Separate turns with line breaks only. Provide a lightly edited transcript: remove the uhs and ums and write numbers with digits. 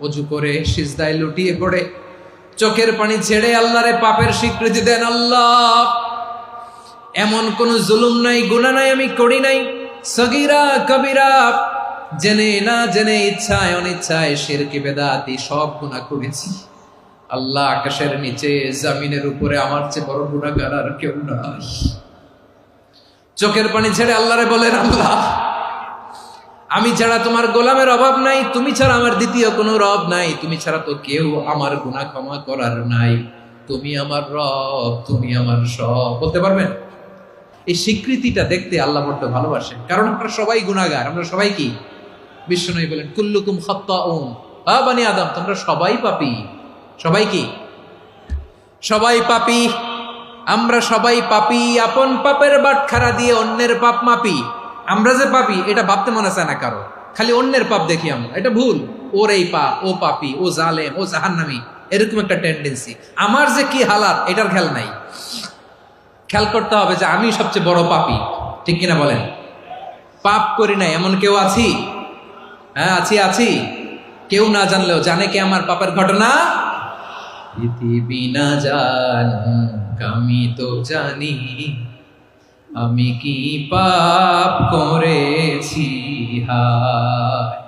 অজু করে সিজদায় লুটিয়ে পড়ে চোখের পানি ছেড়ে আল্লাহরে পাপের স্বীকৃতি দেন। আল্লাহ, এমন কোন জুলুম নাই, গুনাহ নাই আমি করি নাই, সগীরা কবিরা, জেনে না জেনে, ইচ্ছায় অনিচ্ছায়, শিরকি বেদাতি সব গুনাহ করেছি। আল্লাহ, আকাশের নিচে জমিনের উপরে আমার চেয়ে বড় গুনাহগার আর কেউ নাই। চোখের পানি ছেড়ে আল্লাহরে বলেন, আল্লাহ, আমি ছাড়া তোমার গোলামের অভাব নাই, তুমি ছাড়া আমার দ্বিতীয় কোনো রব নাই, তুমি ছাড়া তো কেউ আমার গুনাহ ক্ষমা করার নাই, তুমি আমার রব, তুমি আমার সব। বলতে পারবেন? এই স্বীকৃতিটা দেখতে আল্লাহ বড্ড ভালোবাসেন, কারণ আমরা সবাই গুনাহগার। আমরা সবাই কি? বিশ্বনবী বলেন, কুল্লুকুম খাত্তাউন, বানি আদম, তোমরা সবাই পাপী। সবাই কি? সবাই পাপী। আমরা সবাই পাপী। আপন পাপের বাটখারা দিয়ে অন্যের পাপ মাপি। আমরা যে পাপী এটা ভাবতে মনে চায় না কারো, খালি অন্যের পাপ দেখি আমরা, এটা ভুল। ওর এই পাপ, ও পাপী, ও জালেম, ও জাহান্নামী, এরকম একটা টেন্ডেন্সি। আমার যে কি হালাত এটার খেয়াল নাই। খেয়াল করতে হবে যে আমি সবচেয়ে বড় পাপী, ঠিক কিনা বলেন? পাপ করি নাই এমন কেউ আছি? হ্যাঁ, আছি। কেউ না জানলেও জানে কে আমার পাপের ঘটনা? পৃথিবী না জানুক আমি তো জানি, আমি কি পাপ করেছি হায়।